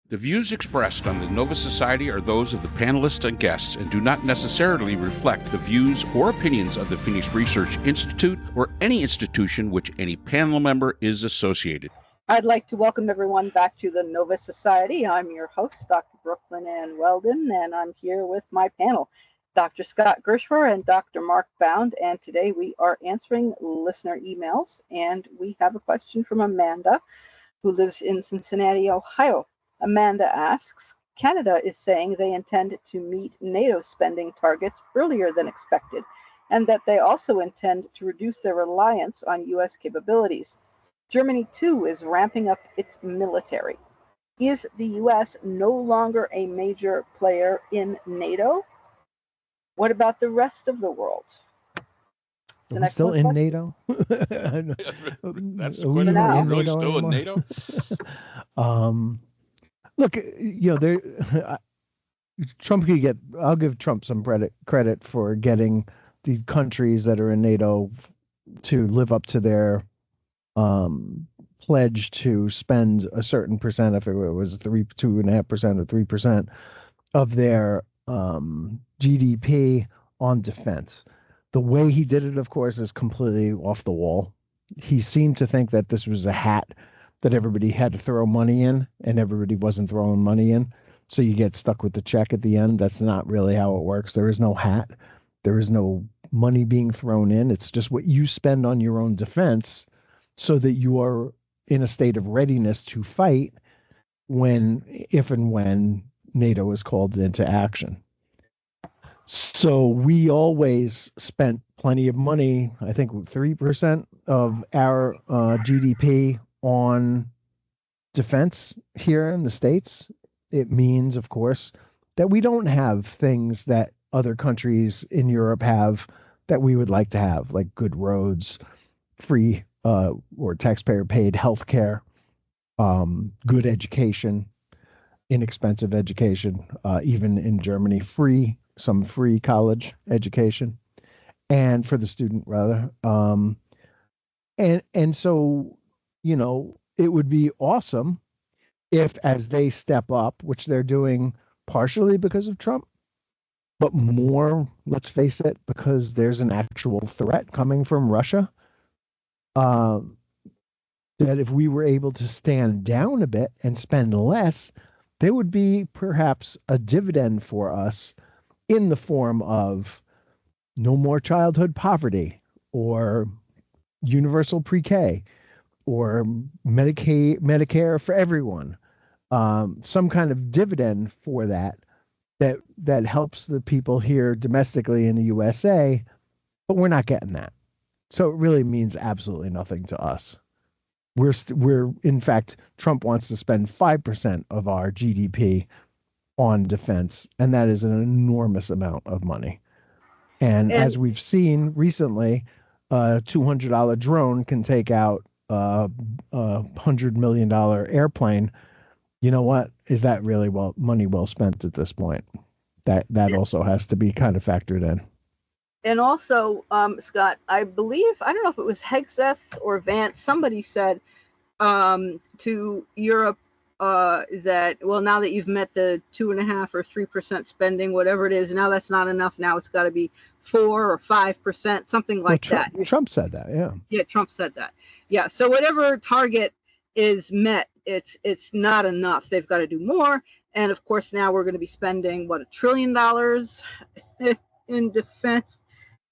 The views expressed on the Nova Society are those of the panelists and guests and do not necessarily reflect the views or opinions of the Phoenix Research Institute or any institution which any panel member is associated. I'd like to welcome everyone back to the Nova Society. I'm your host, Dr. Brooklyn Ann Weldon, and I'm here with my panel, Dr. Scott Gershwer and Dr. Mark Bound, and today we are answering listener emails, and we have a question from Amanda, who lives in Cincinnati, Ohio. Amanda asks, Canada is saying they intend to meet NATO spending targets earlier than expected, and that they also intend to reduce their reliance on U.S. capabilities. Germany, too, is ramping up its military. Is the U.S. no longer a major player in NATO? What about the rest of the world? Are we still in NATO? That's the question. Are we really still in NATO? Look, Trump could get. I'll give Trump some credit for getting the countries that are in NATO to live up to their pledge to spend a certain percent, if it was 2.5% or 3% of their GDP on defense. The way he did it, of course, is completely off the wall. He seemed to think that this was a hat that everybody had to throw money in, and everybody wasn't throwing money in. So you get stuck with the check at the end. That's not really how it works. There is no hat. There is no money being thrown in. It's just what you spend on your own defense so that you are in a state of readiness to fight if and when NATO is called into action. So we always spent plenty of money, I think 3% of our GDP on defense here in the States. It means, of course, that we don't have things that other countries in Europe have that we would like to have, like good roads, free or taxpayer-paid healthcare, good education, inexpensive education, even in Germany, some free college education, and for the student rather. And so, it would be awesome if, as they step up, which they're doing partially because of Trump, but more, let's face it, because there's an actual threat coming from Russia, that if we were able to stand down a bit and spend less, there would be perhaps a dividend for us in the form of no more childhood poverty or universal pre-K or Medicare for everyone, some kind of dividend for that helps the people here domestically in the USA, but we're not getting that. So it really means absolutely nothing to us. We're in fact, Trump wants to spend 5% of our GDP on defense, and that is an enormous amount of money. And as we've seen recently, a $200 drone can take out a $100 million airplane. You know what? Is that really money well spent at this point? That also has to be kind of factored in. And also, Scott, I believe, I don't know if it was Hegseth or Vance, somebody said to Europe that, well, now that you've met the 2.5% or 3% spending, whatever it is, now that's not enough. Now it's got to be 4 or 5%, something like that. Trump said that, yeah. Yeah, Trump said that. Yeah, so whatever target is met, it's not enough. They've got to do more. And of course, now we're going to be spending, $1 trillion in defense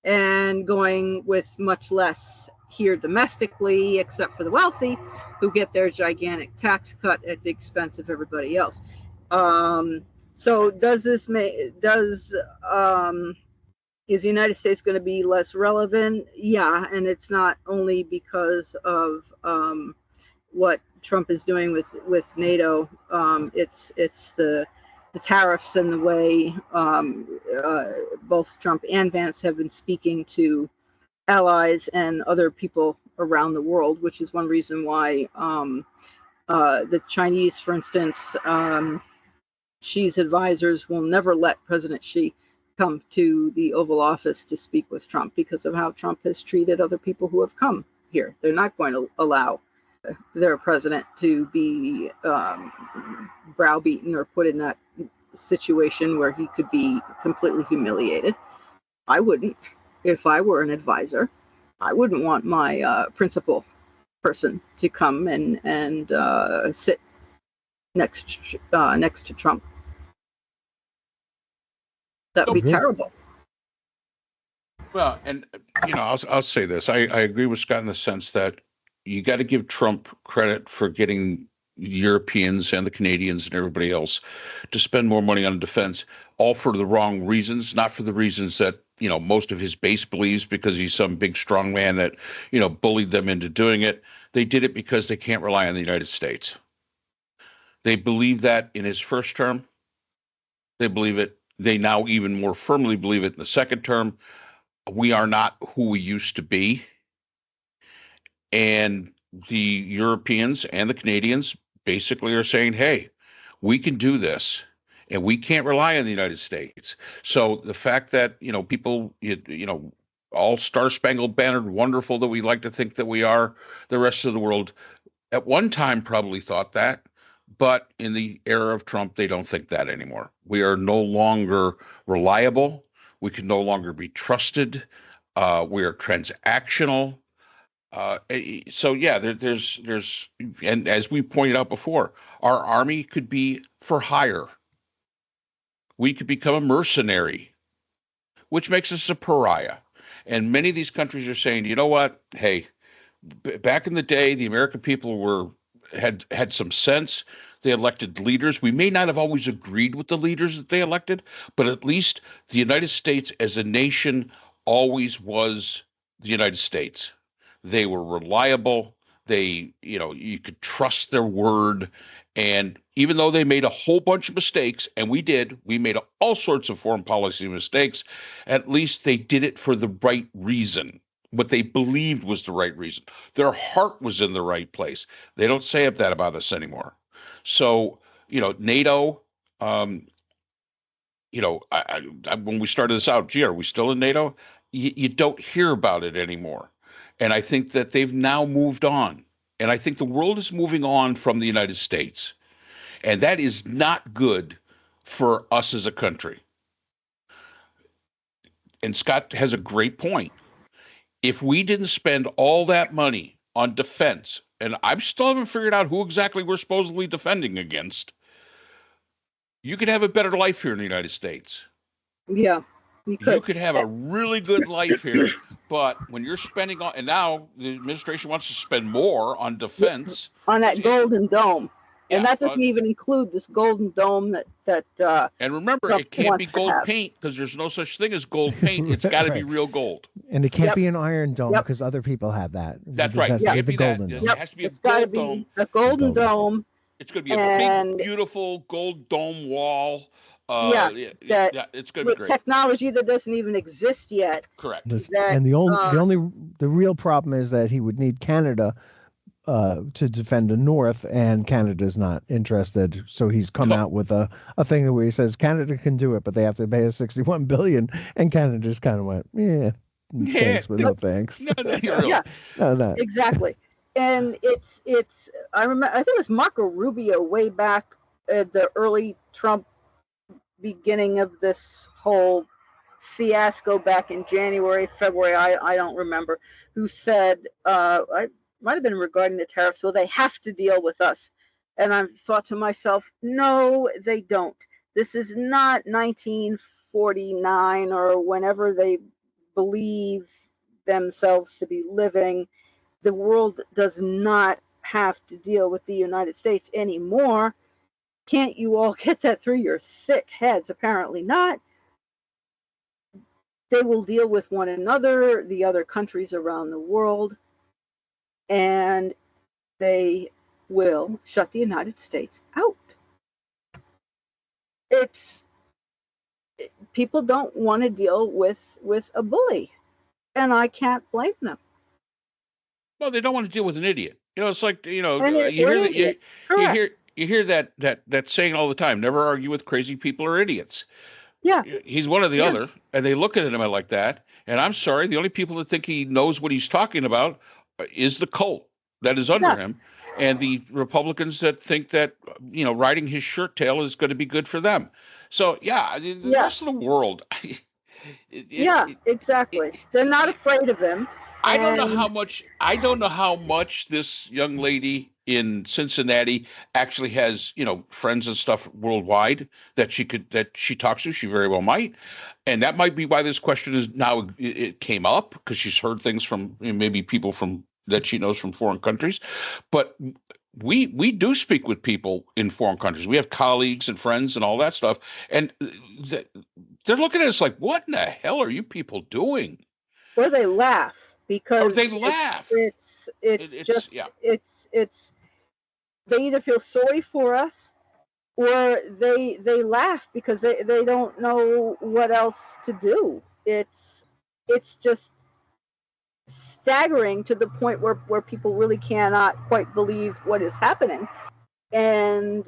and going with much less here domestically, except for the wealthy who get their gigantic tax cut at the expense of everybody else. So is the United States going to be less relevant? Yeah, and it's not only because of what Trump is doing with NATO. It's the tariffs and the way both Trump and Vance have been speaking to allies and other people around the world, which is one reason why the Chinese, for instance, Xi's advisors will never let President Xi come to the Oval Office to speak with Trump because of how Trump has treated other people who have come here. They're not going to allow their president to be browbeaten or put in that situation where he could be completely humiliated. I wouldn't. If I were an advisor, I wouldn't want my principal person to come and sit next to Trump. That would be terrible. Well, and I'll say this. I agree with Scott in the sense that you got to give Trump credit for getting Europeans and the Canadians and everybody else to spend more money on defense, all for the wrong reasons, not for the reasons that most of his base believes, because he's some big strong man that bullied them into doing it. They did it because they can't rely on the United States. They believe that in his first term. They believe it. They now even more firmly believe it in the second term. We are not who we used to be. And the Europeans and the Canadians basically are saying, hey, we can do this, and we can't rely on the United States. So the fact that, people, all star-spangled bannered, wonderful that we like to think that we are, the rest of the world at one time probably thought that, but in the era of Trump, they don't think that anymore. We are no longer reliable. We can no longer be trusted. We are transactional. So yeah, there's, and as we pointed out before, our army could be for hire. We could become a mercenary, which makes us a pariah. And many of these countries are saying, you know what? Hey, back in the day, the American people had some sense. They elected leaders. We may not have always agreed with the leaders that they elected, but at least the United States as a nation always was the United States. They were reliable. They, you could trust their word. And even though they made a whole bunch of mistakes, and we made all sorts of foreign policy mistakes, at least they did it for the right reason. What they believed was the right reason. Their heart was in the right place. They don't say that about us anymore. So, NATO, when we started this out, gee, are we still in NATO? You don't hear about it anymore. And I think that they've now moved on. And I think the world is moving on from the United States. And that is not good for us as a country. And Scott has a great point. If we didn't spend all that money on defense, and I still haven't figured out who exactly we're supposedly defending against, you could have a better life here in the United States. Yeah. You could have a really good life here, but when you're spending on, and now the administration wants to spend more on defense. On that Golden Dome. And that doesn't even include this Golden Dome that and remember, it can't be gold paint, because there's no such thing as gold paint. It's got to be real gold. And it can't be an iron dome, because other people have that. That's right. It has to be the golden dome. It has to be it's got to be a golden dome. It's going to be a big, beautiful gold dome wall. It's going to be great. Technology that doesn't even exist yet. Correct. And the real problem is that he would need Canada to defend the North, and Canada's not interested. So he's come out with a thing where he says Canada can do it, but they have to pay us $61 billion, and Canada just kind of went, thanks, but no thanks. No, exactly. And it's I remember, I think it was Marco Rubio way back at the early Trump beginning of this whole fiasco back in January, February, I don't remember, who said, I might have been regarding the tariffs, well, they have to deal with us. And I thought to myself, no, they don't. This is not 1949 or whenever they believe themselves to be living. The world does not have to deal with the United States anymore. Can't you all get that through your thick heads? Apparently not. They will deal with one another, the other countries around the world, and they will shut the United States out. People don't want to deal with a bully, and I can't blame them. Well, they don't want to deal with an idiot. It's like, you hear that saying all the time, never argue with crazy people or idiots. Yeah. He's one or the other, and they look at him like that. And I'm sorry, the only people that think he knows what he's talking about is the cult that is under him. and the Republicans that think that, riding his shirt tail is going to be good for them. So, the rest of the world. Exactly. They're not afraid of him. I don't know how much this young lady in Cincinnati actually has, friends and stuff worldwide that she talks to. She very well might. And that might be why this question is now, it came up, because she's heard things from maybe people that she knows from foreign countries. But we do speak with people in foreign countries. We have colleagues and friends and all that stuff. And they're looking at us like, what in the hell are you people doing? Or they laugh. Because they laugh. It's they either feel sorry for us, or they laugh because they don't know what else to do. It's just staggering to the point where people really cannot quite believe what is happening. And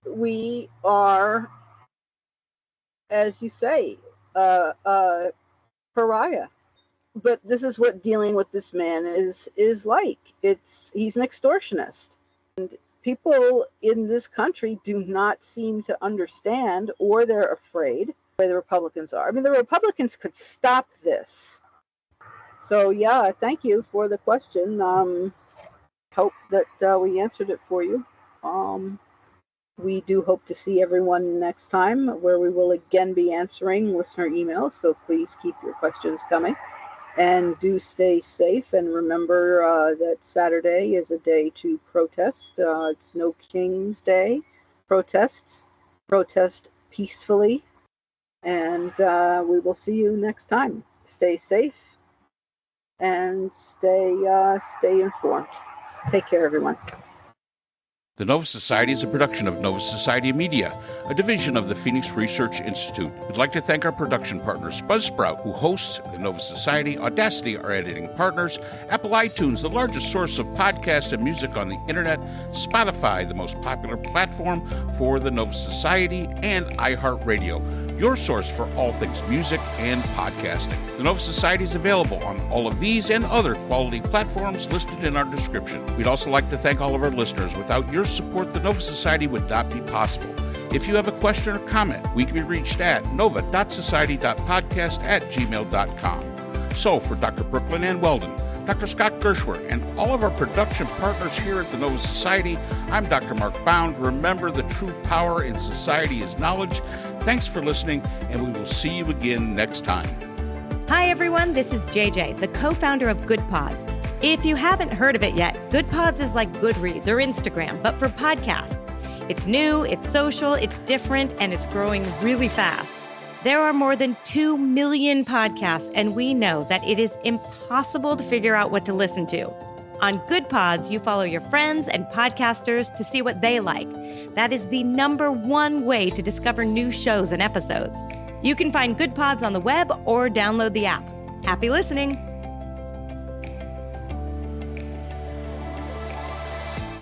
we are, as you say, pariah. But this is what dealing with this man is like. He's an extortionist. And people in this country do not seem to understand, or they're afraid, the way the Republicans are. I mean, the Republicans could stop this. So, thank you for the question. Hope that we answered it for you. We do hope to see everyone next time, where we will again be answering listener emails. So please keep your questions coming. And do stay safe, and remember that Saturday is a day to protest. It's No King's Day. Protest peacefully, and we will see you next time. Stay safe and stay informed. Take care, everyone. The Nova Society is a production of Nova Society Media, a division of the Phoenix Research Institute. We'd like to thank our production partners, Buzzsprout, who hosts the Nova Society, Audacity, our editing partners, Apple iTunes, the largest source of podcasts and music on the internet, Spotify, the most popular platform for the Nova Society, and iHeartRadio, your source for all things music and podcasting. The Nova Society is available on all of these and other quality platforms listed in our description. We'd also like to thank all of our listeners. Without your support, the Nova Society would not be possible. If you have a question or comment, we can be reached at nova.society.podcast@gmail.com. So for Dr. Brooklyn Ann Weldon, Dr. Scott Gershwer, and all of our production partners here at the Nova Society, I'm Dr. Mark Bound. Remember, the true power in society is knowledge. Thanks for listening, and we will see you again next time. Hi, everyone. This is JJ, the co-founder of Good Pods. If you haven't heard of it yet, Good Pods is like Goodreads or Instagram, but for podcasts. It's new, it's social, it's different, and it's growing really fast. There are more than 2 million podcasts, and we know that it is impossible to figure out what to listen to. On Good Pods, you follow your friends and podcasters to see what they like. That is the #1 way to discover new shows and episodes. You can find Good Pods on the web or download the app. Happy listening!